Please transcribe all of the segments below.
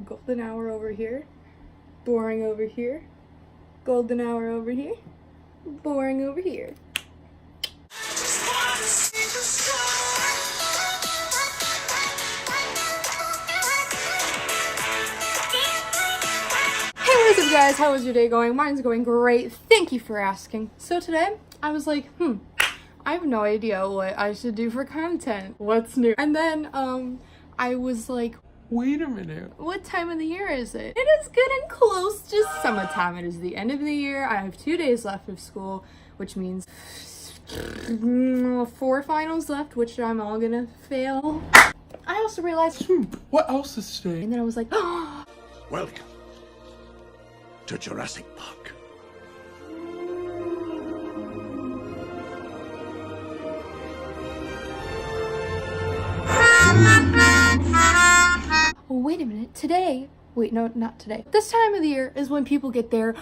Golden hour over here, boring over here, golden hour over here, boring over here. What's up guys, how was your day going? Mine's going great, thank you for asking. So today, I was like, I have no idea what I should do for content. What's new? And then, I was like, wait a minute, what time of the year is it? It is getting close to summertime. It is the end of the year. I have 2 days left of school, which means 4 finals left, which I'm all gonna fail. I also realized, what else is today? and then I was like, oh. Welcome to Jurassic Park. Wait a minute, today, wait, no, not today. This time of the year is when people get their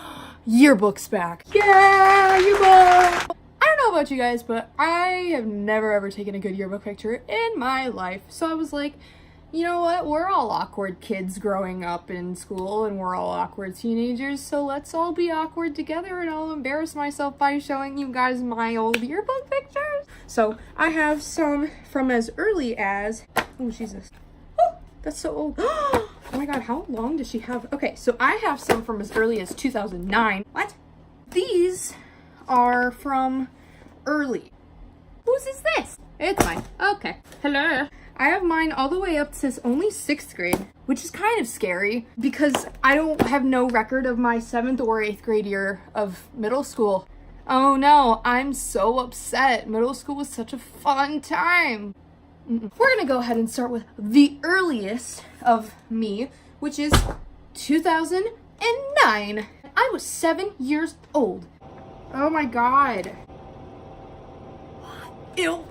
yearbooks back. Yeah, yearbook! I don't know about you guys, but I have never ever taken a good yearbook picture in my life. So I was like, you know what, we're all awkward kids growing up in school and we're all awkward teenagers, so let's all be awkward together and I'll embarrass myself by showing you guys my old yearbook pictures. So I have some from as early as, oh Jesus, oh, that's so old. Oh my god, how long does she have? Okay, so I have some from as early as 2009. What? These are from early. Whose is this? It's mine. Okay. Hello. I have mine all the way up to only 6th grade, which is kind of scary because I don't have no record of my 7th or 8th grade year of middle school. Oh no, I'm so upset. Middle school was such a fun time. We're gonna go ahead and start with the earliest of me, which is 2009. I was 7 years old. Oh my god. Ew.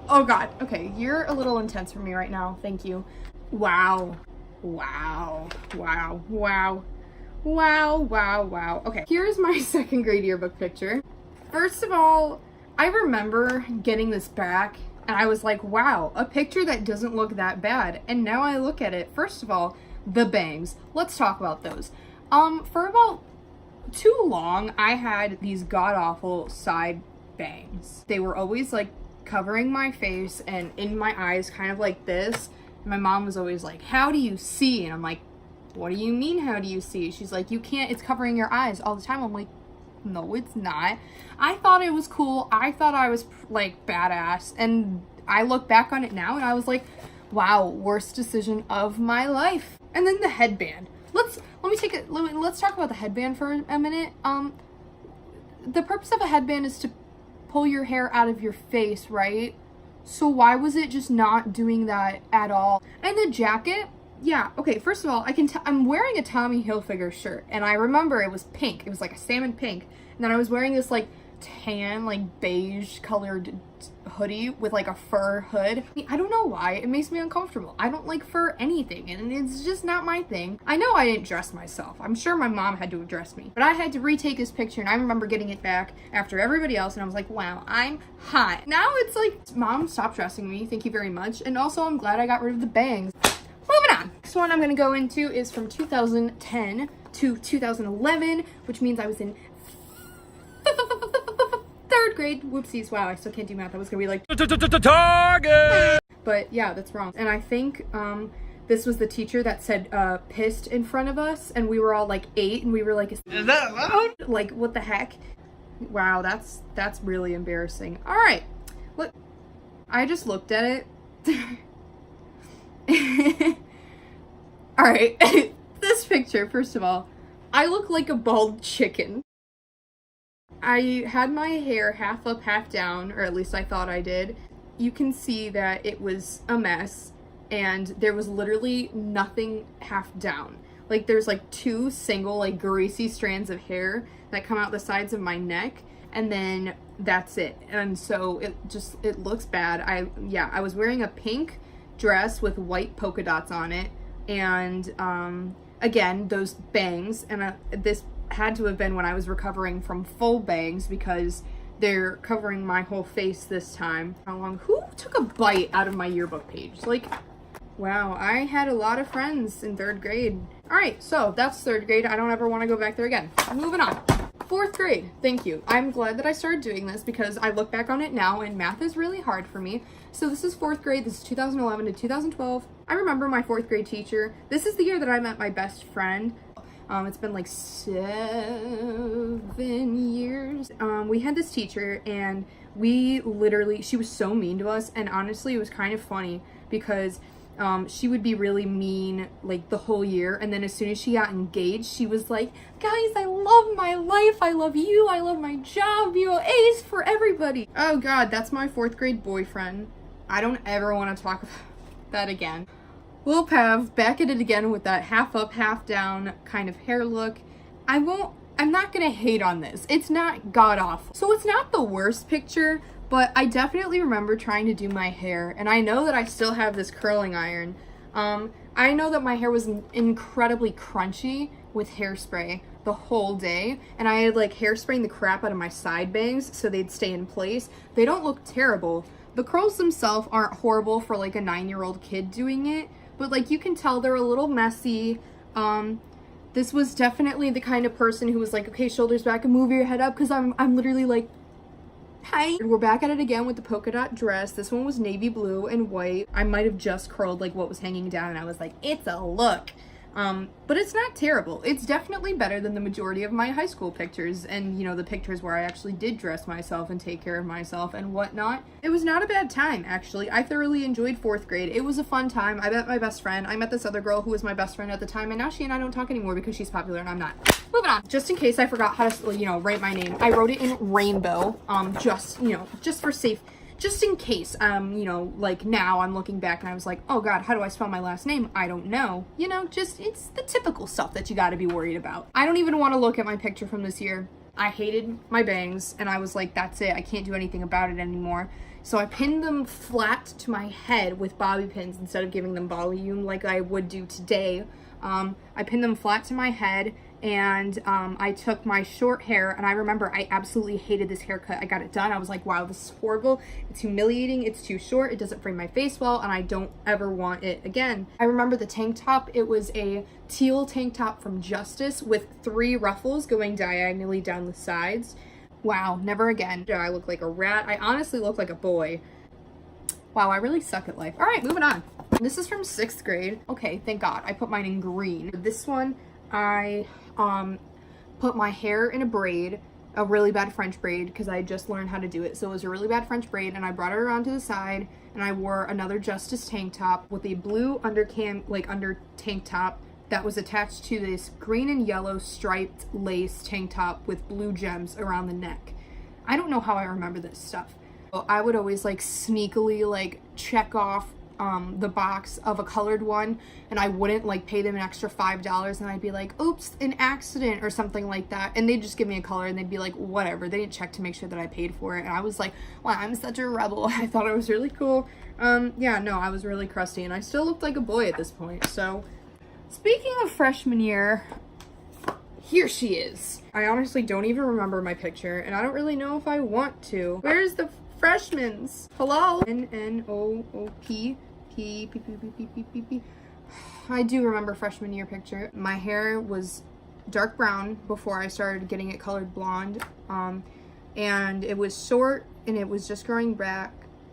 Oh god. Okay, you're a little intense for me right now. Thank you. Wow. Wow. Wow. Wow. Wow. Wow. Wow. Okay, here's my 2nd grade yearbook picture. First of all, I remember getting this back and I was like, wow, a picture that doesn't look that bad. And now I look at it. First of all, the bangs. Let's talk about those. For about too long, I had these god-awful side bangs. They were always like covering my face and in my eyes, kind of like this. And my mom was always like, how do you see? And I'm like, what do you mean, how do you see? She's like, you can't, it's covering your eyes all the time. I'm like, no, it's not. I thought it was cool. I thought I was like badass. And I look back on it now and I was like, wow, worst decision of my life. And then the headband. Let's talk about the headband for a minute. The purpose of a headband is to pull your hair out of your face, right? So why was it just not doing that at all? And the jacket, yeah, okay, first of all, I'm wearing a Tommy Hilfiger shirt, and I remember it was pink. It was like a salmon pink. And then I was wearing this like tan, like beige colored hoodie with like a fur hood. I don't know why, it makes me uncomfortable. I don't like fur anything, and it's just not my thing. I know I didn't dress myself. I'm sure my mom had to have dressed me, but I had to retake this picture, and I remember getting it back after everybody else, and I was like, wow, I'm hot. Now it's like, Mom, stop dressing me, thank you very much. And also, I'm glad I got rid of the bangs. Moving on. Next one I'm gonna go into is from 2010 to 2011, which means I was in 3rd grade. Whoopsies. Wow, I still can't do math. I was gonna be like target, but yeah, that's wrong. And I think this was the teacher that said pissed in front of us, and we were all like 8, and we were like, is that loud? Like, what the heck? Wow, that's really embarrassing. All right, look, I just looked at it. All right, this picture, first of all, I look like a bald chicken. I had my hair half up, half down, or at least I thought I did. You can see that it was a mess, and there was literally nothing half down. Like, there's like 2 single, like, greasy strands of hair that come out the sides of my neck, and then that's it. And so it looks bad. I was wearing a pink dress with white polka dots on it, and again, those bangs, and this had to have been when I was recovering from full bangs because they're covering my whole face this time. How long? Who took a bite out of my yearbook page? Like, Wow, I had a lot of friends in 3rd grade. All right, so that's 3rd grade. I don't ever want to go back there again. Moving on. 4th grade. Thank you. I'm glad that I started doing this because I look back on it now and math is really hard for me. So this is 4th grade. This is 2011 to 2012. I remember my 4th grade teacher. This is the year that I met my best friend. It's been like 7 years. We had this teacher and she was so mean to us, and honestly it was kind of funny because she would be really mean like the whole year, and then as soon as she got engaged she was like, guys, I love my life, I love you, I love my job, you know, A's for everybody. Oh god, that's my 4th grade boyfriend. I don't ever want to talk about that again. Lil Pav, back at it again with that half up, half down kind of hair look. I'm not gonna hate on this. It's not god awful. So it's not the worst picture, but I definitely remember trying to do my hair, and I know that I still have this curling iron. I know that my hair was incredibly crunchy with hairspray the whole day, and I had like hairspraying the crap out of my side bangs so they'd stay in place. They don't look terrible. The curls themselves aren't horrible for like a 9-year-old kid doing it, but like you can tell they're a little messy. This was definitely the kind of person who was like, okay, shoulders back and move your head up, because I'm literally like, hi. We're back at it again with the polka dot dress. This one was navy blue and white. I might have just curled like what was hanging down and I was like, it's a look. But it's not terrible. It's definitely better than the majority of my high school pictures and, you know, the pictures where I actually did dress myself and take care of myself and whatnot. It was not a bad time, actually. I thoroughly enjoyed 4th grade. It was a fun time. I met my best friend. I met this other girl who was my best friend at the time, and now she and I don't talk anymore because she's popular and I'm not. Moving on. Just in case I forgot how to, you know, write my name, I wrote it in rainbow, just for safe. Just in case, you know, like now I'm looking back and I was like, oh god, how do I spell my last name? I don't know. You know, just, it's the typical stuff that you gotta be worried about. I don't even want to look at my picture from this year. I hated my bangs and I was like, that's it, I can't do anything about it anymore. So I pinned them flat to my head with bobby pins instead of giving them volume like I would do today. I pinned them flat to my head, and I took my short hair, and I remember I absolutely hated this haircut. I got it done. I was like, wow, this is horrible. It's humiliating. It's too short. It doesn't frame my face well, and I don't ever want it again. I remember the tank top. It was a teal tank top from Justice with 3 ruffles going diagonally down the sides. Wow, never again. I look like a rat. I honestly look like a boy. Wow, I really suck at life. All right, moving on. This is from 6th grade. Okay, thank God. I put mine in green. This one, I put my hair in a braid, a really bad French braid, because I just learned how to do it. So it was a really bad French braid, and I brought it around to the side, and I wore another Justice tank top with a blue under tank top that was attached to this green and yellow striped lace tank top with blue gems around the neck. I don't know how I remember this stuff. I would always like sneakily like check off the box of a colored one, and I wouldn't like pay them an extra $5, and I'd be like, oops, an accident or something like that, and they'd just give me a color and they'd be like, whatever. They didn't check to make sure that I paid for it, and I was like, wow, I'm such a rebel. I thought it was really cool. Yeah, no, I was really crusty, and I still looked like a boy at this point. So speaking of freshman year, here she is. I honestly don't even remember my picture, and I don't really know if I want to. Where's the freshmen's? Hello? N-N-O-O-P. P. I do remember freshman year picture. My hair was dark brown before I started getting it colored blonde. And it was short and it was just growing back.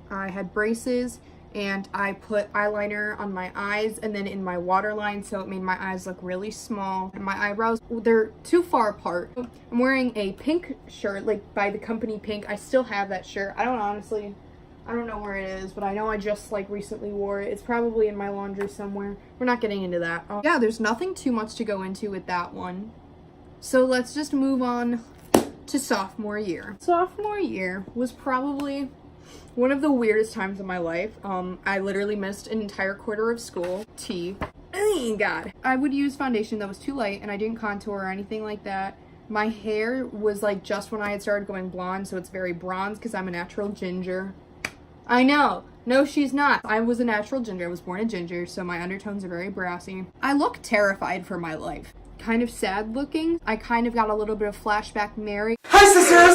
I had braces, and I put eyeliner on my eyes and then in my waterline, so it made my eyes look really small. My eyebrows, they're too far apart. I'm wearing a pink shirt, like by the company Pink. I still have that shirt. I don't know where it is, but I know I just like recently wore it. It's probably in my laundry somewhere. We're not getting into that. Yeah, there's nothing too much to go into with that one. So let's just move on to sophomore year. Sophomore year was probably one of the weirdest times of my life. I literally missed an entire quarter of school. Oh God. I would use foundation that was too light, and I didn't contour or anything like that. My hair was like just when I had started going blonde, so it's very bronze because I'm a natural ginger. I know. No, she's not. I was a natural ginger. I was born a ginger, so my undertones are very brassy. I look terrified for my life. kind of sad looking. I kind of got a little bit of flashback Mary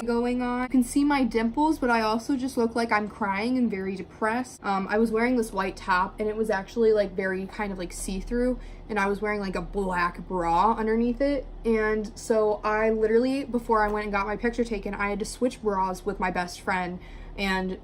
going on. You can see my dimples, but I also just look like I'm crying and very depressed. I was wearing this white top and it was actually like very kind of like see-through, and I was wearing like a black bra underneath it. And so I literally, before I went and got my picture taken, I had to switch bras with my best friend. And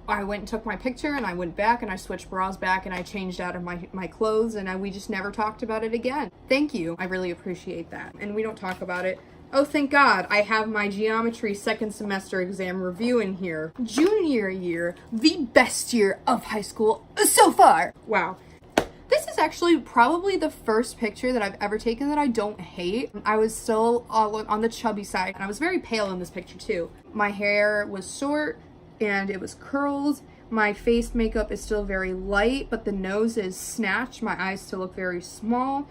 I went and took my picture and I went back and I switched bras back and I changed out of my clothes, and we just never talked about it again. Thank you. I really appreciate that. And we don't talk about it. Oh, thank God, I have my geometry second semester exam review in here. Junior year, the best year of high school so far. Wow. This is actually probably the first picture that I've ever taken that I don't hate. I was still on the chubby side, and I was very pale in this picture too. My hair was short and it was curls. My face makeup is still very light, but the nose is snatched. My eyes still look very small.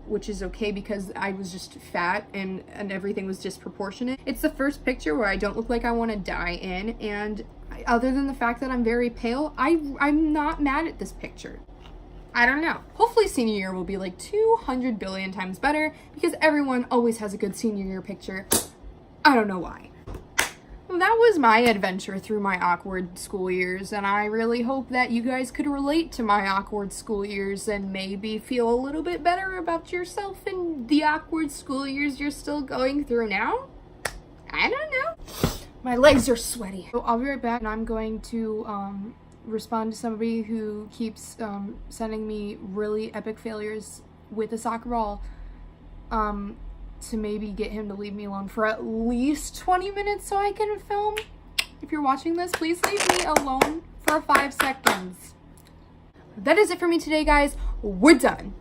Which is okay because I was just fat and everything was disproportionate. It's the first picture where I don't look like I want to die in, and other than the fact that I'm very pale, I'm not mad at this picture. I don't know. Hopefully senior year will be like 200 billion times better because everyone always has a good senior year picture. I don't know why. Well, that was my adventure through my awkward school years, and I really hope that you guys could relate to my awkward school years and maybe feel a little bit better about yourself in the awkward school years you're still going through now. I don't know. My legs are sweaty. So I'll be right back, and I'm going to respond to somebody who keeps sending me really epic failures with a soccer ball. To maybe get him to leave me alone for at least 20 minutes so I can film. If you're watching this, please leave me alone for 5 seconds. That is it for me today, guys. We're done.